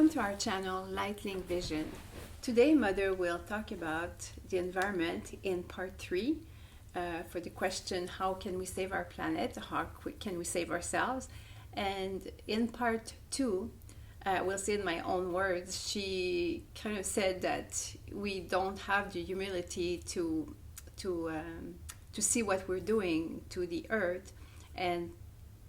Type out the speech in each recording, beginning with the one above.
Welcome to our channel, Lightlink Vision. Today, Mother will talk about the environment in part 3 for the question, how can we save our planet? How can we save ourselves? And in part 2, we'll say in my own words, she kind of said that we don't have the humility to see what we're doing to the earth, and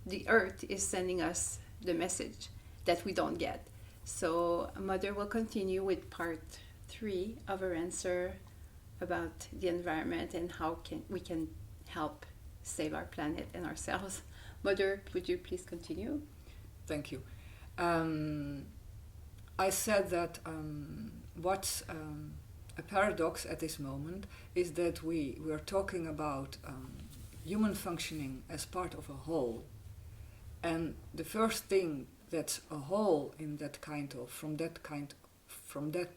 the earth is sending us the message that we don't get. So Mother will continue with part 3 of her answer about the environment and how we can help save our planet and ourselves. Mother, would you please continue? Thank you. I said that what's a paradox at this moment is that we are talking about human functioning as part of a whole, and the first thing that's a whole in that from that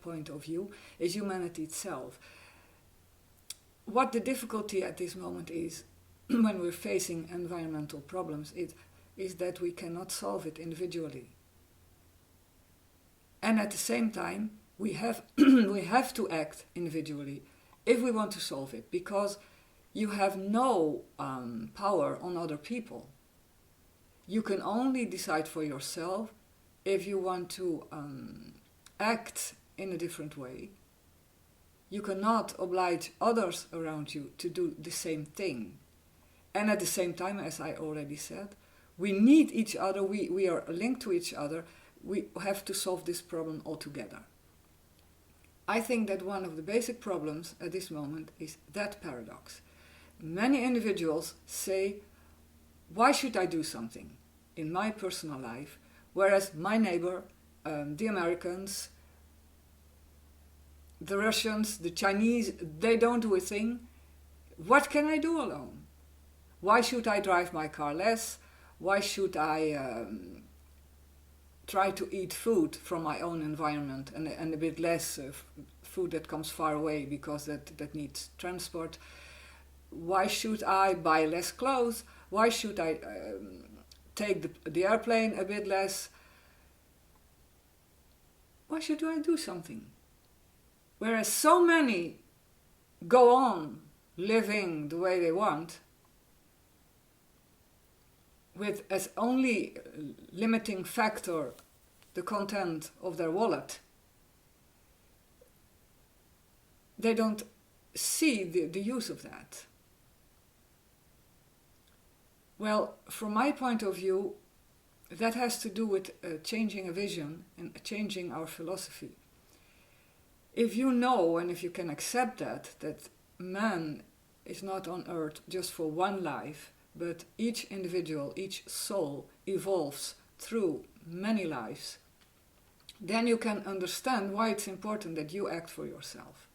point of view is humanity itself. What the difficulty at this moment is when we're facing environmental problems is that we cannot solve it individually. And at the same time, we have to act individually if we want to solve it, because you have no power on other people. You can only decide for yourself if you want to act in a different way. You cannot oblige others around you to do the same thing. And at the same time, as I already said, we need each other, we are linked to each other, we have to solve this problem all together. I think that one of the basic problems at this moment is that paradox. Many individuals say, why should I do something in my personal life, whereas my neighbor, the Americans, the Russians, the Chinese, they don't do a thing? What can I do alone? Why should I drive my car less? Why should I try to eat food from my own environment and a bit less food that comes far away because that needs transport? Why should I buy less clothes? Why should I take the airplane a bit less? Why should I do something? Whereas so many go on living the way they want, with as only limiting factor the content of their wallet, they don't see the use of that. Well, from my point of view, that has to do with changing a vision and changing our philosophy. If you know and if you can accept that man is not on earth just for one life, but each individual, each soul evolves through many lives, then you can understand why it's important that you act for yourself.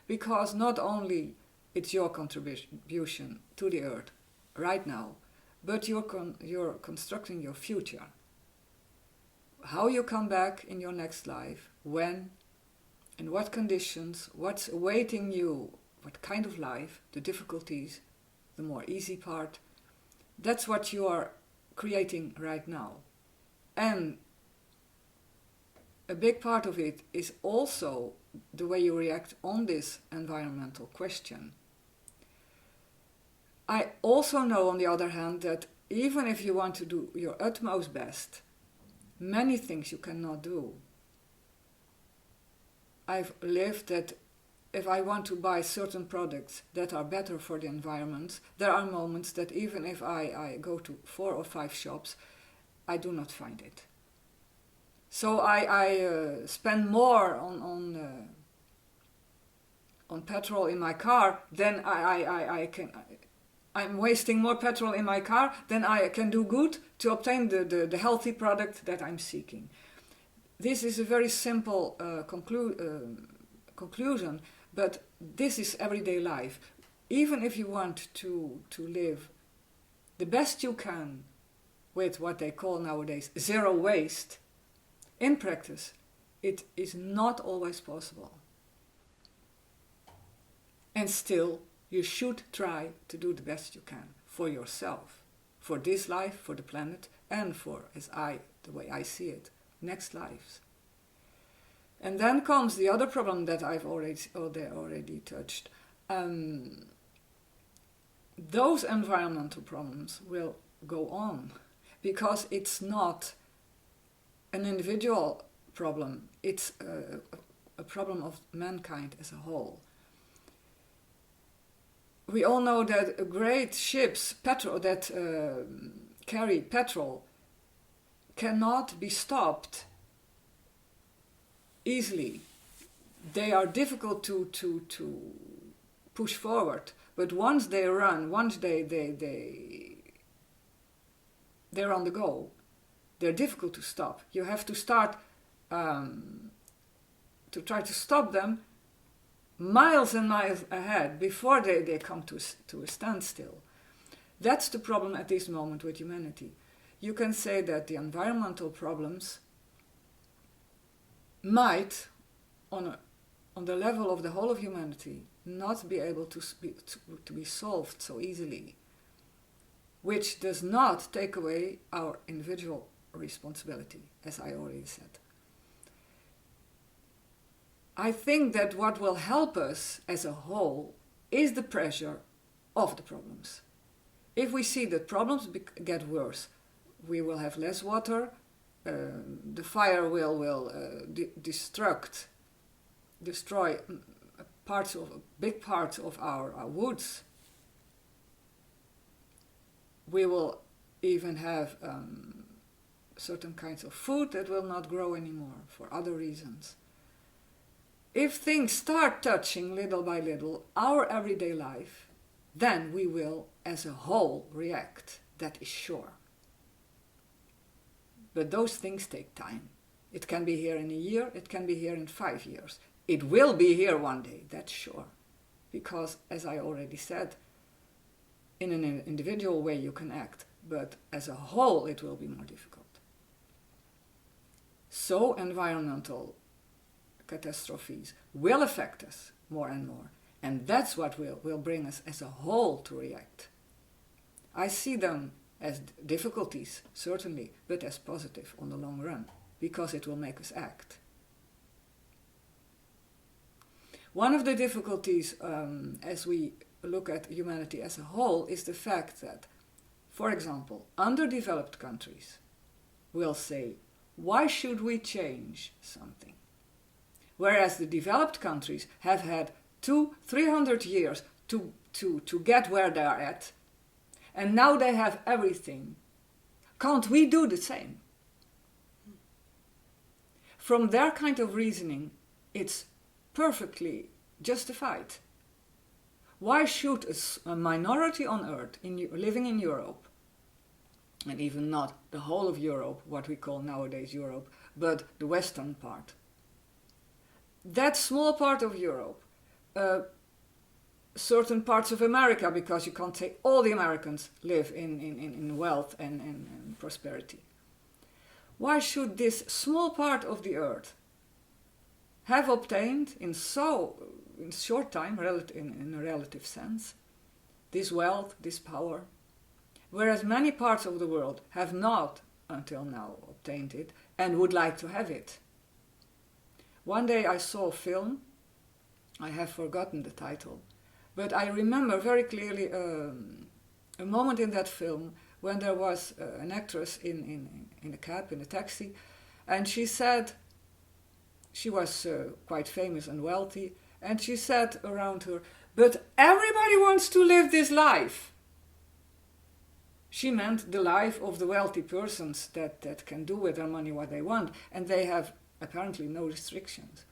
Because not only it's your contribution to the earth right now, but you're constructing your future. How you come back in your next life, when, in what conditions, what's awaiting you, what kind of life, the difficulties, the more easy part, that's what you are creating right now. And a big part of it is also the way you react on this environmental question. I also know, on the other hand, that even if you want to do your utmost best, many things you cannot do. I've lived that if I want to buy certain products that are better for the environment, there are moments that even if I go to 4 or 5 shops, I do not find it. So I spend more on petrol in my car than I'm wasting more petrol in my car than I can do good to obtain the healthy product that I'm seeking. This is a very simple conclusion, but this is everyday life. Even if you want to live the best you can with what they call nowadays zero waste, in practice, it is not always possible. And still, you should try to do the best you can for yourself, for this life, for the planet, and for, the way I see it, next lives. And then comes the other problem that I've already touched. Those environmental problems will go on because it's not an individual problem, it's a problem of mankind as a whole. We all know that great ships that carry petrol cannot be stopped easily. They are difficult to push forward, but once they run, once they're on the go, they're difficult to stop. You have to start to try to stop them miles and miles ahead before they come to a standstill. That's the problem at this moment with humanity. You can say that the environmental problems might, on the level of the whole of humanity, not be able to be solved so easily, which does not take away our individual responsibility, as I already said. I think that what will help us as a whole is the pressure of the problems. If we see that problems get worse, we will have less water, the fire will destroy big parts of our woods. We will even have certain kinds of food that will not grow anymore for other reasons. If things start touching little by little our everyday life, then we will as a whole react, that is sure. But those things take time. It can be here in a year, it can be here in 5 years. It will be here one day, that's sure. Because, as I already said, in an individual way you can act, but as a whole it will be more difficult. So environmental catastrophes will affect us more and more, and that's what will bring us as a whole to react. I see them as difficulties, certainly, but as positive on the long run, because it will make us act. One of the difficulties as we look at humanity as a whole is the fact that, for example, underdeveloped countries will say, why should we change something? Whereas the developed countries have had 200-300 years to get where they are at, and now they have everything. Can't we do the same? From their kind of reasoning, it's perfectly justified. Why should a minority on earth living in Europe, and even not the whole of Europe, what we call nowadays Europe, but the western part, that small part of Europe, certain parts of America, because you can't say all the Americans live in wealth and prosperity. Why should this small part of the earth have obtained in short time, in a relative sense, this wealth, this power, whereas many parts of the world have not until now obtained it and would like to have it? One day I saw a film, I have forgotten the title, but I remember very clearly a moment in that film when there was an actress in a cab, in a taxi, and she said, she was quite famous and wealthy, and she said around her, but everybody wants to live this life. She meant the life of the wealthy persons that can do with their money what they want, and they have apparently no restrictions.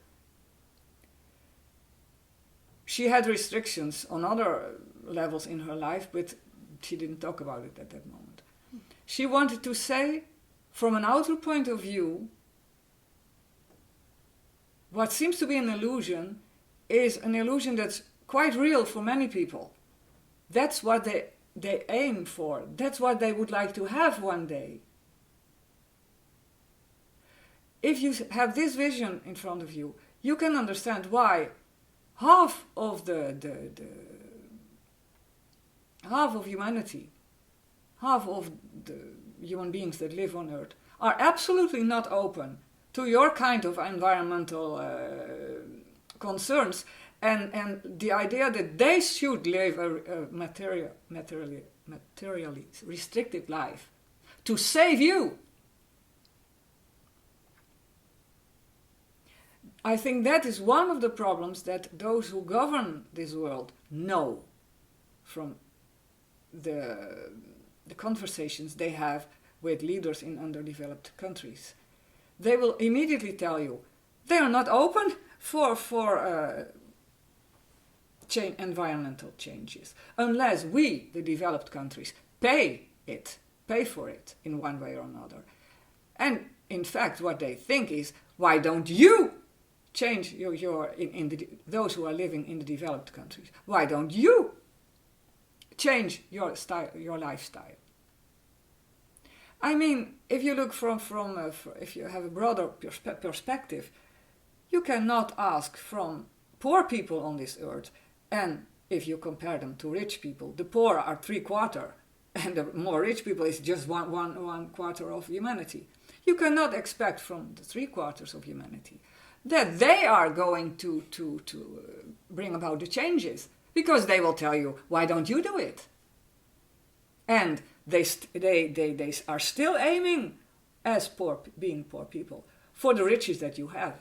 She had restrictions on other levels in her life, but she didn't talk about it at that moment. She wanted to say, from an outer point of view, what seems to be an illusion is an illusion that's quite real for many people. That's what they aim for. That's what they would like to have one day. If you have this vision in front of you, you can understand why half of half of humanity, half of the human beings that live on Earth, are absolutely not open to your kind of environmental concerns, and the idea that they should live a materially restricted life to save you. I think that is one of the problems that those who govern this world know from the conversations they have with leaders in underdeveloped countries. They will immediately tell you they are not open for environmental changes unless we, the developed countries, pay for it in one way or another. And in fact, what they think is, why don't you change those who are living in the developed countries? Why don't you change your lifestyle? I mean, if you look if you have a broader perspective, you cannot ask from poor people on this earth, and if you compare them to rich people, the poor are 3/4, and the more rich people is just one quarter of humanity. You cannot expect from the 3/4 of humanity that they are going to bring about the changes, because they will tell you, why don't you do it? And they are still aiming as being poor people for the riches that you have.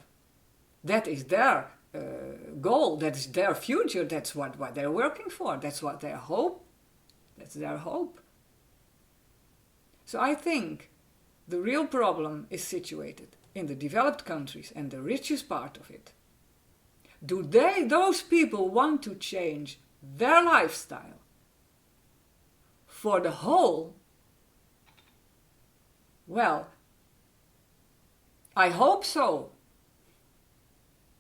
That is their goal, that is their future, that's what they're working for, that's what their hope. That's their hope. So I think the real problem is situated in the developed countries and the richest part of it. Do those people want to change their lifestyle for the whole? Well, I hope so.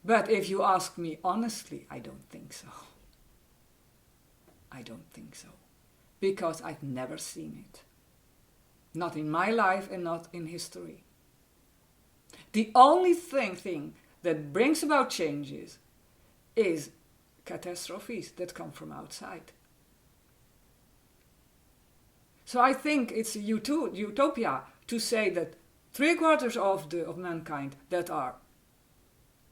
But if you ask me honestly, I don't think so. I don't think so. Because I've never seen it. Not in my life and not in history. The only thing that brings about changes is catastrophes that come from outside. So I think it's a utopia to say that 3/4 of mankind that are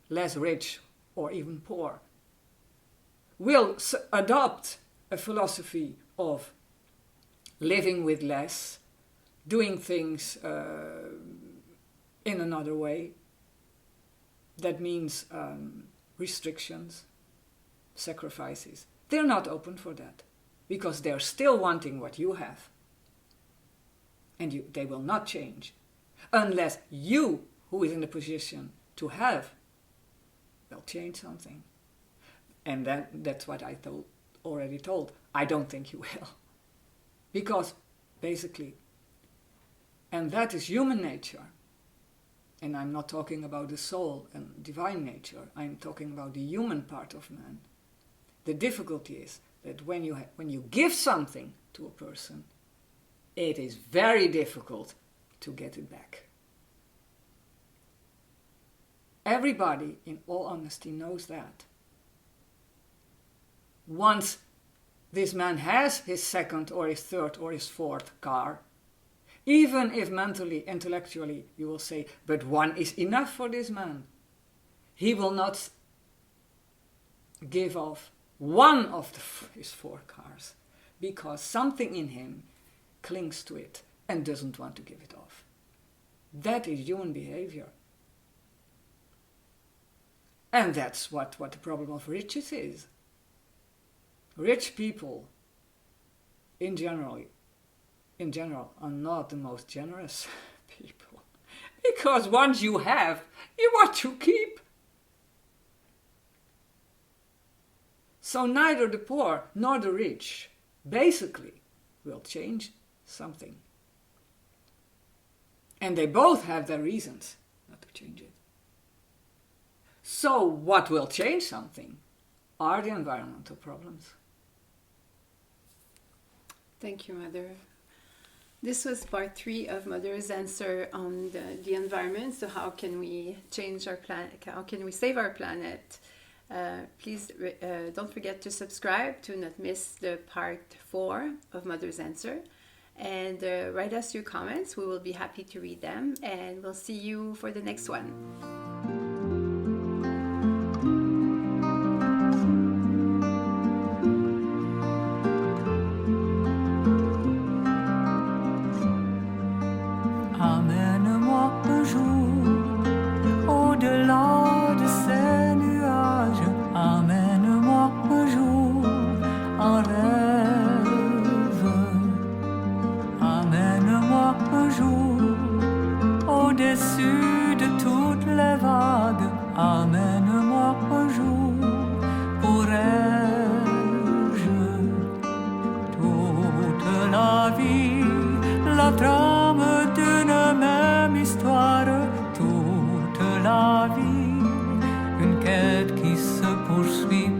less rich or even poor will adopt a philosophy of living with less, doing things in another way. That means restrictions, sacrifices. They're not open for that because they're still wanting what you have. And they will not change unless you, who is in the position to have, will change something. And that's what I already told. I don't think you will. Because basically, and that is human nature. And I'm not talking about the soul and divine nature. I'm talking about the human part of man. The difficulty is that when you give something to a person, it is very difficult to get it back. Everybody, in all honesty, knows that. Once this man has his second or his third or his fourth car, even if mentally, intellectually, you will say, but one is enough for this man, he will not give off one of his 4 cars because something in him clings to it and doesn't want to give it off. That is human behavior. And that's what the problem of riches is. Rich people, in general, are not the most generous people. Because once you have, you want to keep. So neither the poor nor the rich, basically, will change something. And they both have their reasons not to change it. So what will change something are the environmental problems. Thank you, Mother. This was part 3 of Mother's answer on the environment. So how can we change our planet? How can we save our planet? Please don't forget to subscribe to not miss the part 4 of Mother's answer. and write us your comments. We will be happy to read them, and we'll see you for the next one. Amène-moi un jour au-delà de ces nuages. Amène-moi un jour en rêve. Amène-moi un jour au-dessus de toutes les vagues. Amène-moi un jour, pourrais-je toute la vie, la trame d'une même histoire, toute la vie, une quête qui se poursuit